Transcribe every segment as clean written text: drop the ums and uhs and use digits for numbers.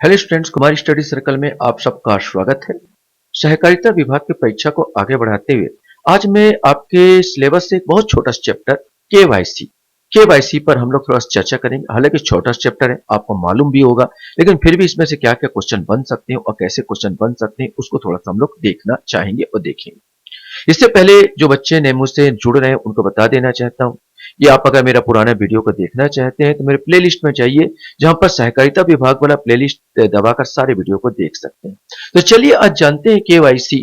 Hello students, Kumar study circle में आप सबका स्वागत है। सहकारिता विभाग की परीक्षा को आगे बढ़ाते हुए आज मैं आपके सिलेबस से एक बहुत छोटा सा चैप्टर केवाईसी केवाईसी पर हम लोग थोड़ा सा चर्चा करेंगे। हालांकि छोटा सा चैप्टर है, आपको मालूम भी होगा, लेकिन फिर भी इसमें से क्या क्या क्वेश्चन बन सकते हैं और कैसे क्वेश्चन बन सकते हैं उसको थोड़ा सा हम लोग देखना चाहेंगे और देखेंगे। इससे पहले जो बच्चे नए मुझसे जुड़ रहे हैं उनको बता देना चाहता हूँ कि आप अगर मेरा पुराना वीडियो को देखना चाहते हैं तो मेरे प्लेलिस्ट में जाइए, जहां पर सहकारिता विभाग वाला प्लेलिस्ट दबाकर सारे वीडियो को देख सकते हैं। तो चलिए आज जानते हैं केवाईसी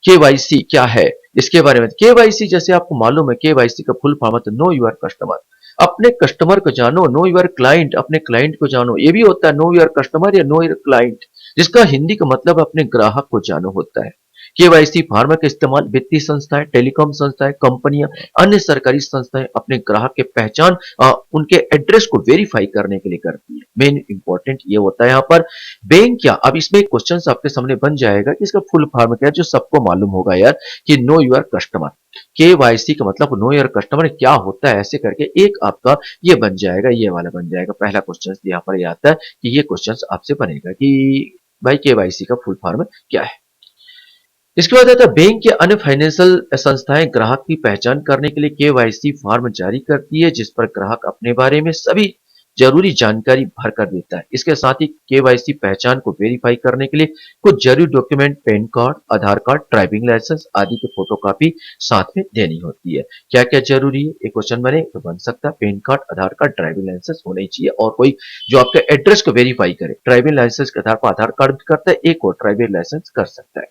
केवाईसी क्या है इसके बारे में। केवाईसी जैसे आपको मालूम है, केवाईसी का फुल फॉर्म है नो यूर कस्टमर। अपने कस्टमर को जानो, नो यूर क्लाइंट, अपने क्लाइंट को जानो। ये भी होता है नो यूर कस्टमर या नो यूर क्लाइंट, जिसका हिंदी का मतलब अपने ग्राहक को जानो होता है। केवाईसी फॉर्म का इस्तेमाल वित्तीय संस्थाएं, टेलीकॉम संस्थाएं, कंपनियां, अन्य सरकारी संस्थाएं अपने ग्राहक के पहचान उनके एड्रेस को वेरीफाई करने के लिए करती है। मेन इंपॉर्टेंट ये होता है यहाँ पर। बैंक क्या, अब इसमें एक क्वेश्चन आपके सामने बन जाएगा कि इसका फुल फॉर्म क्या है, जो सबको मालूम होगा यार, कि नो यूर कस्टमर। केवाईसी का मतलब नो यूर कस्टमर क्या होता है, ऐसे करके एक आपका ये बन जाएगा, ये वाला बन जाएगा। पहला क्वेश्चन यहाँ पर ये आता है कि ये क्वेश्चन आपसे बनेगा कि भाई केवाईसी का फुल फॉर्म क्या है। इसके बाद आता है बैंक या अन्य फाइनेंशियल संस्थाएं ग्राहक की पहचान करने के लिए केवाईसी फॉर्म जारी करती है, जिस पर ग्राहक अपने बारे में सभी जरूरी जानकारी भर कर देता है। इसके साथ ही केवाईसी पहचान को वेरीफाई करने के लिए कुछ जरूरी डॉक्यूमेंट, पैन कार्ड, आधार कार्ड, ड्राइविंग लाइसेंस आदि की फोटोकॉपी साथ में देनी होती है। क्या क्या जरूरी है, एक क्वेश्चन बने तो बन सकता है पैन कार्ड, आधार कार्ड, ड्राइविंग लाइसेंस होना ही चाहिए, और कोई जो आपके एड्रेस को वेरीफाई करे। ड्राइविंग लाइसेंस के आधार पर आधार कार्ड भी करता है, एक और ड्राइविंग लाइसेंस कर सकता है।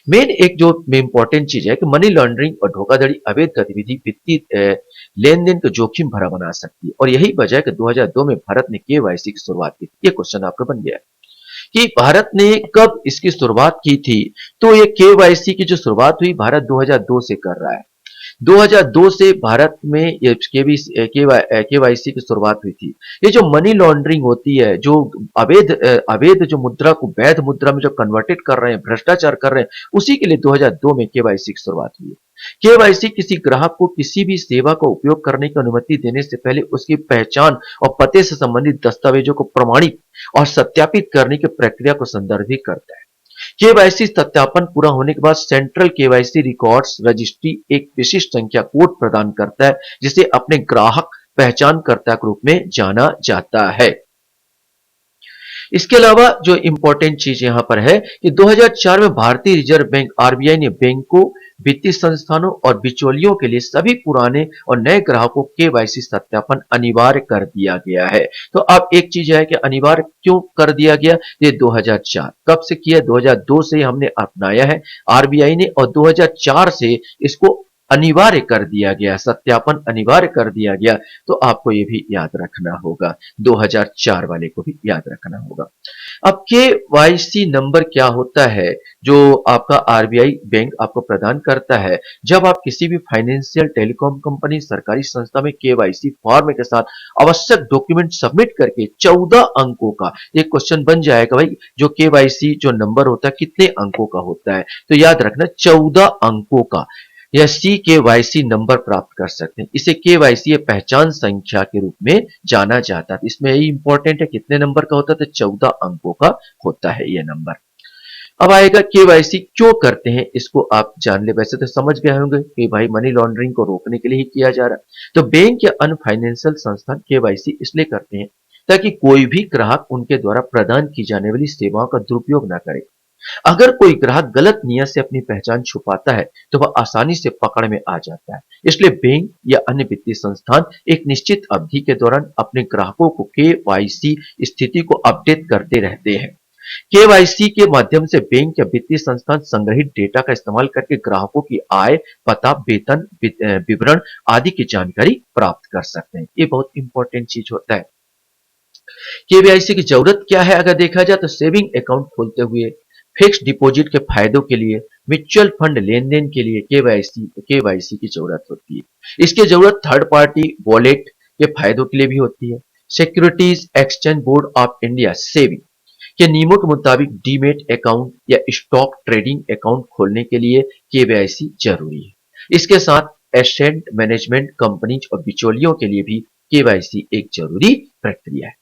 मेन एक जो इंपॉर्टेंट चीज है कि मनी लॉन्ड्रिंग और धोखाधड़ी, अवैध गतिविधि वित्तीय लेन देन को जोखिम भरा बना सकती है, और यही वजह है कि 2002 में भारत ने केवाईसी की शुरुआत की। ये क्वेश्चन आपका बन गया कि भारत ने कब इसकी शुरुआत की थी। तो ये केवाईसी की जो शुरुआत हुई भारत 2002 से कर रहा है। 2002 से भारत में ये केवाईसी की शुरुआत हुई थी। ये जो मनी लॉन्ड्रिंग होती है, जो अवैध जो मुद्रा को वैध मुद्रा में जो कन्वर्टेड कर रहे हैं, भ्रष्टाचार कर रहे हैं, उसी के लिए 2002 में केवाईसी की शुरुआत हुई है। केवाईसी किसी ग्राहक को किसी भी सेवा का उपयोग करने की अनुमति देने से पहले उसकी पहचान और पते से संबंधित दस्तावेजों को प्रमाणित और सत्यापित करने की प्रक्रिया को संदर्भित करता है। केवाईसी सत्यापन पूरा होने के बाद सेंट्रल केवाईसी रिकॉर्ड्स रजिस्ट्री एक विशिष्ट संख्या कोड प्रदान करता है, जिसे अपने ग्राहक पहचानकर्ता के रूप में जाना जाता है। इसके अलावा जो इंपॉर्टेंट चीज यहां पर है कि 2004 में भारतीय रिजर्व बैंक आरबीआई ने बैंकों, वित्तीय संस्थानों और बिचौलियों के लिए सभी पुराने और नए ग्राहकों केवाईसी सत्यापन अनिवार्य कर दिया गया है। तो अब एक चीज है कि अनिवार्य क्यों कर दिया गया, ये 2004 कब से किया, 2002 से हमने अपनाया है आरबीआई ने, और 2004 से इसको अनिवार्य कर दिया गया, सत्यापन अनिवार्य कर दिया गया। तो आपको ये भी याद रखना होगा, 2004 वाले को भी याद रखना होगा। अब केवाईसी नंबर क्या होता है जो आपका आरबीआई बैंक आपको प्रदान करता है जब आप किसी भी फाइनेंशियल, टेलीकॉम कंपनी, सरकारी संस्था में केवाईसी फॉर्म के साथ आवश्यक डॉक्यूमेंट सबमिट करके 14 अंकों का एक क्वेश्चन बन जाएगा। भाई जो केवाईसी जो नंबर होता है कितने अंकों का होता है, तो याद रखना 14 अंकों का या सी केवाईसी नंबर प्राप्त कर सकते हैं। इसे केवाईसी पहचान संख्या के रूप में जाना जाता है। इसमें यही इंपॉर्टेंट है कितने नंबर का होता है, तो 14 अंकों का होता है ये नंबर। अब आएगा केवाईसी क्यों करते हैं, इसको आप जान ले। वैसे तो समझ गए होंगे कि भाई मनी लॉन्ड्रिंग को रोकने के लिए ही किया जा रहा है। तो बैंक या अन्य फाइनेंशियल संस्थान केवाईसी इसलिए करते हैं ताकि कोई भी ग्राहक उनके द्वारा प्रदान की जाने वाली सेवाओं का दुरुपयोग ना करे। अगर कोई ग्राहक गलत नियत से अपनी पहचान छुपाता है तो वह आसानी से पकड़ में आ जाता है। इसलिए बैंक या अन्य वित्तीय संस्थान एक निश्चित अवधि के दौरान अपने ग्राहकों को केवाईसी स्थिति को अपडेट करते रहते हैं। केवाईसी के माध्यम से बैंक या वित्तीय संस्थान संग्रहित डेटा का इस्तेमाल करके ग्राहकों की आय, पता, वेतन विवरण आदि की जानकारी प्राप्त कर सकते हैं। ये बहुत इंपॉर्टेंट चीज होता है। केवाईसी की जरूरत क्या है, अगर देखा जाए तो सेविंग अकाउंट खोलते हुए, फिक्स डिपॉजिट के फायदों के लिए, म्यूचुअल फंड लेन देन के लिए केवाईसी की जरूरत होती है। इसकी जरूरत थर्ड पार्टी वॉलेट के फायदों के लिए भी होती है। Securities exchange board of India SEBI के नियमों के मुताबिक डीमेट अकाउंट या स्टॉक ट्रेडिंग अकाउंट खोलने के लिए केवाईसी जरूरी है। इसके साथ एसेट मैनेजमेंट कंपनीज और बिचौलियों के लिए भी केवाईसी एक जरूरी प्रक्रिया है।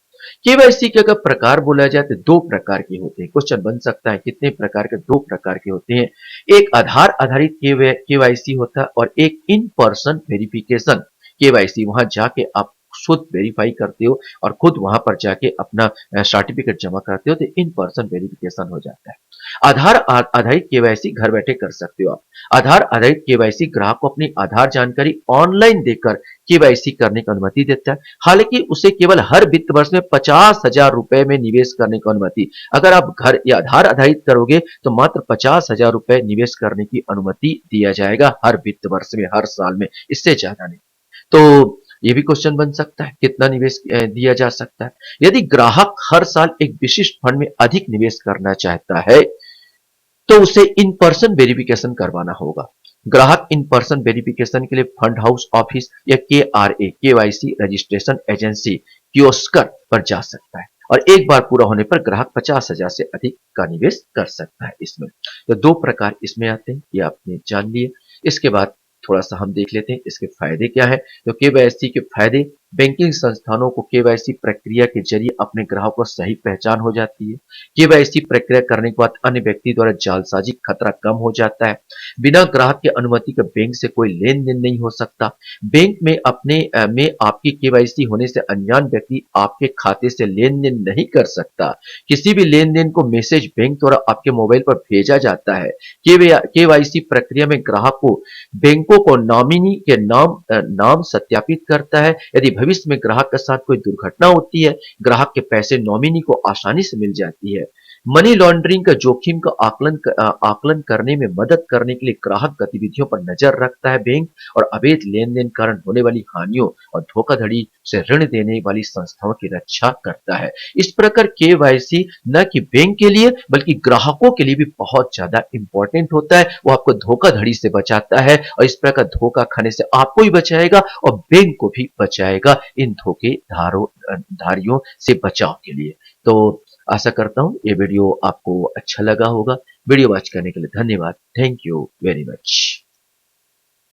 केवाईसी के अगर प्रकार बोला जाए तो दो प्रकार के होते हैं। क्वेश्चन बन सकता है कितने प्रकार के? दो प्रकार के होते हैं। एक आधार आधारित केवाईसी होता है और एक इन पर्सन वेरिफिकेशन केवाईसी। वहां जाके आप खुद वेरीफाई करते हो और खुद वहां पर जाके अपना सर्टिफिकेट जमा करते हो, तो इन पर्सन वेरिफिकेशन हो जाता है। आधारित केवाईसी घर बैठे कर सकते हो आप। आधार आधारित केवाईसी ग्राहक को अपनी आधार जानकारी ऑनलाइन देकर केवाईसी करने की अनुमति देता है। हालांकि उसे केवल हर वित्त वर्ष में 50,000 रुपए में निवेश करने की अनुमति। अगर आप घर या आधार आधारित करोगे तो मात्र 50,000 रुपए निवेश करने की अनुमति दिया जाएगा हर वित्त वर्ष में, हर साल में, इससे ज्यादा नहीं। तो ये भी क्वेश्चन बन सकता है कितना निवेश दिया जा सकता है। यदि ग्राहक हर साल एक विशिष्ट फंड में अधिक निवेश करना चाहता है तो उसे इन पर्सन वेरिफिकेशन करवाना होगा। ग्राहक इन पर्सन वेरिफिकेशन के लिए फंड हाउस ऑफिस या केवाईसी रजिस्ट्रेशन एजेंसी कियोस्कर पर जा सकता है और एक बार पूरा होने पर ग्राहक 50,000 से अधिक का निवेश कर सकता है इसमें। तो दो प्रकार इसमें आते हैं, ये आपने जान लिए। इसके बाद थोड़ा सा हम देख लेते हैं इसके फायदे क्या है। तो केवाईसी के फायदे: बैंकिंग संस्थानों को केवाईसी प्रक्रिया के जरिए अपने ग्राहकों को सही पहचान हो जाती है। केवाईसी प्रक्रिया करने के बाद अन्य व्यक्ति द्वारा जालसाजी खतरा कम हो जाता है। बिना ग्राहक की अनुमति के बैंक से कोई लेन देन नहीं हो सकता। बैंक में में आपकी केवाईसी होने से अनजान व्यक्ति आपके खाते से लेन देन नहीं कर सकता। किसी भी लेन देन को मैसेज बैंक द्वारा आपके मोबाइल पर भेजा जाता है। केवाईसी प्रक्रिया में ग्राहक को बैंकों को नॉमिनी के नाम सत्यापित करता है। यदि भविष्य में ग्राहक के साथ कोई दुर्घटना होती है, ग्राहक के पैसे नॉमिनी को आसानी से मिल जाती है। मनी लॉन्ड्रिंग का जोखिम का आकलन करने में मदद करने के लिए ग्राहक गतिविधियों पर नजर रखता है बैंक, और अवैध लेन देन कारण होने वाली हानियों और धोखाधड़ी से ऋण देने वाली संस्थाओं की रक्षा करता है। इस प्रकार केवाईसी न कि बैंक के लिए बल्कि ग्राहकों के लिए भी बहुत ज्यादा इंपॉर्टेंट होता है। वो आपको धोखाधड़ी से बचाता है और इस प्रकार धोखा खाने से आपको भी बचाएगा और बैंक को भी बचाएगा इन धारियों से बचाव के लिए। तो आशा करता हूं ये वीडियो आपको अच्छा लगा होगा। वीडियो वॉच करने के लिए धन्यवाद। Thank you very much.